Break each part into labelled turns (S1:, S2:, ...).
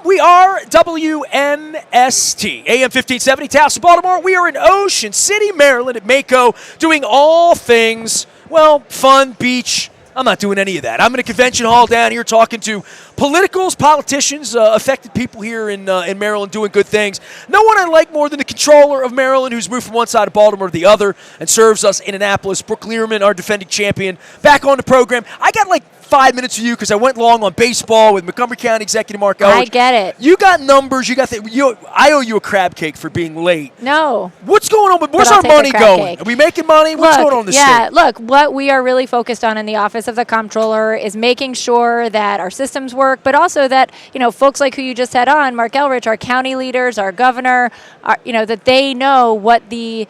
S1: We are WNST, AM 1570, Taos, Baltimore. We are in Ocean City, Maryland at MACo, doing all things, well, fun, beach. I'm not doing any of that. I'm in a convention hall down here talking to politicals, politicians, affected people here in Maryland doing good things. No one I like more than the Comptroller of Maryland, who's moved from one side of Baltimore to the other and serves us in Annapolis. Brooke Lierman, our defending champion, back on the program. I got like 5 minutes for you because I went long on baseball with Montgomery County Executive Mark Elrich.
S2: I get it.
S1: You got numbers. You got I owe you a crab cake for being late.
S2: No.
S1: What's going on? Where's our money going? Are we making money? What's going on in the state?
S2: Look, what we are really focused on in the Office of the Comptroller is making sure that our systems work, but also that, folks like who you just had on, Mark Elrich, our county leaders, our governor, that they know what the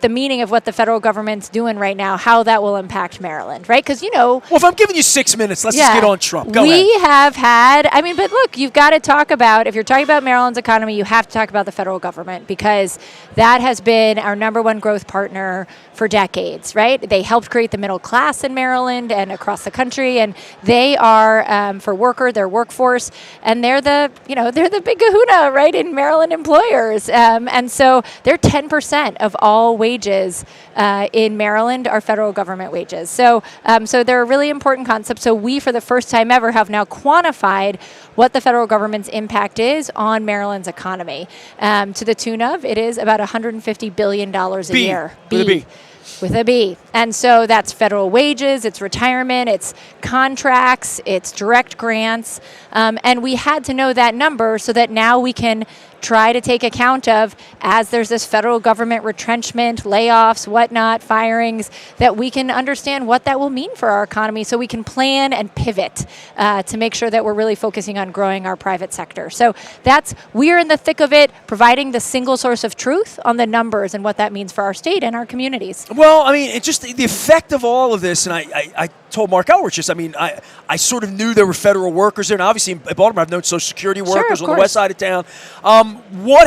S2: meaning of what the federal government's doing right now, how that will impact Maryland, right? Because,
S1: Well, if I'm giving you 6 minutes, let's just get on Trump. Go ahead.
S2: We have had, but look, you've got to talk about, if you're talking about Maryland's economy, you have to talk about the federal government because that has been our number one growth partner for decades, right? They helped create the middle class in Maryland and across the country, and they are, for their workforce, and they're the big kahuna, right, in Maryland employers. And so they're 10% of all wages in Maryland are federal government wages. So they're a really important concept. So we, for the first time ever, have now quantified what the federal government's impact is on Maryland's economy. To the tune of, it is about $150 billion a year.
S1: With a B.
S2: With a B. And so that's federal wages, it's retirement, it's contracts, it's direct grants. And we had to know that number so that now we can try to take account of, as there's this federal government retrenchment, layoffs, whatnot, firings, that we can understand what that will mean for our economy so we can plan and pivot to make sure that we're really focusing on growing our private sector. So we're in the thick of it, providing the single source of truth on the numbers and what that means for our state and our communities.
S1: Well, it's just the effect of all of this, and I told Mark Elrich I sort of knew there were federal workers there, and obviously in Baltimore I've known Social Security workers on the west side of town. What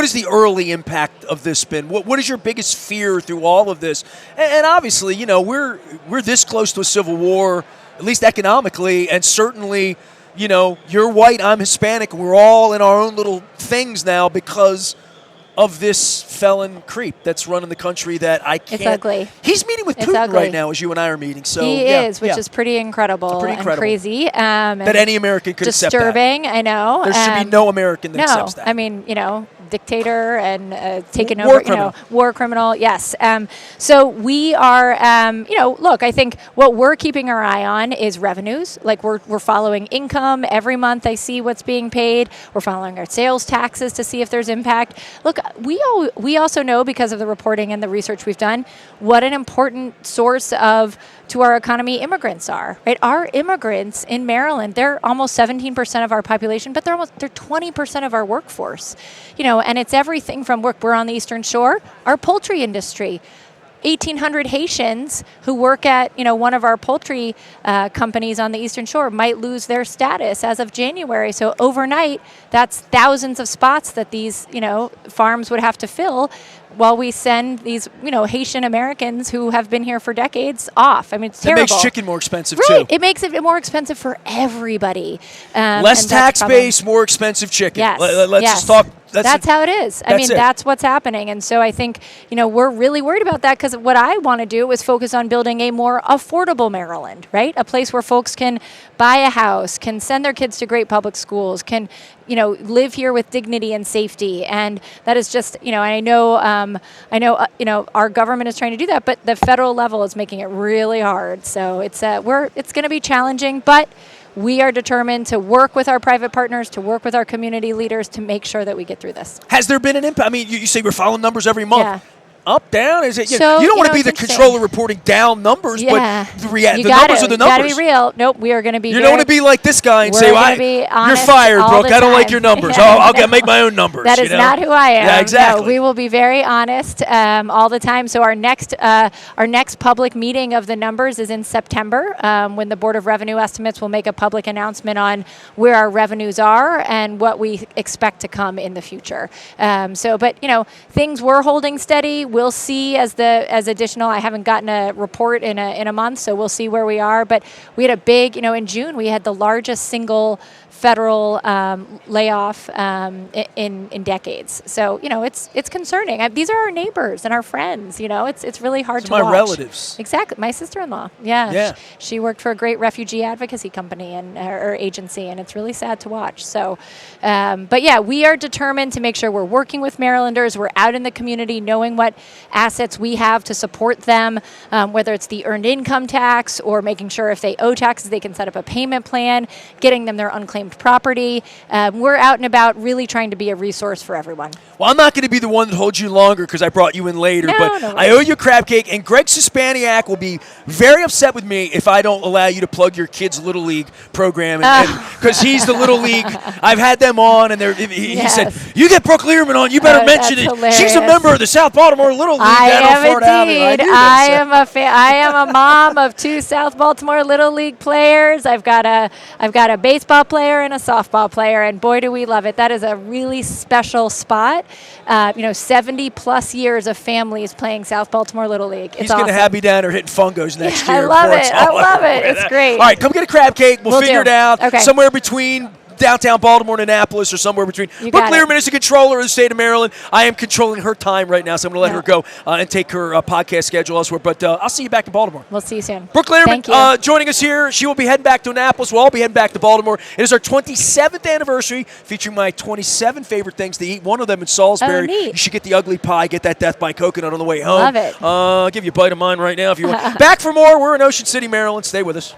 S1: is the early impact of this been? What is your biggest fear through all of this? And obviously, we're this close to a civil war, at least economically, and certainly, you're white, I'm Hispanic, and we're all in our own little things now because of this felon creep that's running the country that I can't.
S2: It's ugly.
S1: He's meeting with Putin right now as you and I are meeting. So
S2: he is, which is pretty incredible and crazy.
S1: That any American could accept that.
S2: Disturbing, I know.
S1: There should be no American that accepts that.
S2: Dictator and taken over, war criminal, yes. So we are, look, I think what we're keeping our eye on is revenues. Like we're following income. Every month I see what's being paid. We're following our sales taxes to see if there's impact. Look, we also know, because of the reporting and the research we've done, what an important source to our economy immigrants are, right? Our immigrants in Maryland, they're almost 17% of our population, but they're 20% of our workforce. And it's everything from we're on the Eastern Shore, our poultry industry. 1,800 Haitians who work at one of our poultry companies on the Eastern Shore might lose their status as of January. So overnight, that's thousands of spots that these farms would have to fill, while we send these Haitian Americans who have been here for decades off. It's terrible.
S1: It makes chicken more expensive
S2: too.
S1: It
S2: makes it more expensive for everybody.
S1: Less tax base, more expensive chicken.
S2: Yes.
S1: Let's just talk.
S2: That's how it is. That's what's happening. And so I think, we're really worried about that, because what I want to do is focus on building a more affordable Maryland, right? A place where folks can buy a house, can send their kids to great public schools, can, live here with dignity and safety. And that is just, I know, our government is trying to do that, but the federal level is making it really hard. So it's going to be challenging, but we are determined to work with our private partners, to work with our community leaders to make sure that we get through this.
S1: Has there been an impact? You say we're following numbers every month.
S2: Yeah.
S1: Up, down? Is it?
S2: So,
S1: you don't want to be the controller reporting down numbers, but the numbers are the numbers. You got
S2: to be real. Nope, we are going to be.
S1: You don't want to be like this guy and say, "You're fired, Brooke. I don't like your numbers. I'll make my own numbers."
S2: That is not who I am.
S1: Yeah, exactly.
S2: No, we will be very honest all the time. So our next public meeting of the numbers is in September, when the Board of Revenue Estimates will make a public announcement on where our revenues are and what we expect to come in the future. But things were holding steady. we'll see as additional. I haven't gotten a report in a month, so we'll see where we are. But we had a big, in June we had the largest single federal layoff in decades. So it's concerning. These are our neighbors and our friends. It's really hard to watch.
S1: My relatives.
S2: Exactly. My sister-in-law. Yeah. She worked for a great refugee advocacy company or agency, and it's really sad to watch. So, but yeah, we are determined to make sure we're working with Marylanders. We're out in the community, knowing what assets we have to support them, whether it's the earned income tax or making sure if they owe taxes, they can set up a payment plan, getting them their unclaimed property. We're out and about really trying to be a resource for everyone.
S1: Well, I'm not going to be the one that holds you longer because I brought you in later, but
S2: no
S1: I owe you a crab cake, and Greg Suspaniak will be very upset with me if I don't allow you to plug your kids' Little League program, because he's the Little League. I've had them on, and he said, you get Brooke Lierman on, you better mention it.
S2: Hilarious.
S1: She's a member of the South Baltimore Little League.
S2: I am a mom of 2 South Baltimore Little League players. I've got a baseball player and a softball player, and boy, do we love it. That is a really special spot. 70 plus years of families playing South Baltimore Little League.
S1: He's going to have me down there hitting fungos next year.
S2: I love it. It's great.
S1: All right, come get a crab cake. We'll figure it out.
S2: Okay.
S1: Somewhere between downtown Baltimore and Annapolis, or somewhere between. Brooke Lierman is the controller of the state of Maryland. I am controlling her time right now, so I'm going to let her go and take her podcast schedule elsewhere. But I'll see you back in Baltimore.
S2: We'll see you soon.
S1: Brooke Lierman joining us here. She will be heading back to Annapolis. We'll all be heading back to Baltimore. It is our 27th anniversary, featuring my 27 favorite things to eat. One of them in Salisbury.
S2: Oh, neat.
S1: You should get the ugly pie. Get that Death by Coconut on the way home.
S2: Love it.
S1: I'll give you a bite of mine right now if you want. Back for more. We're in Ocean City, Maryland. Stay with us.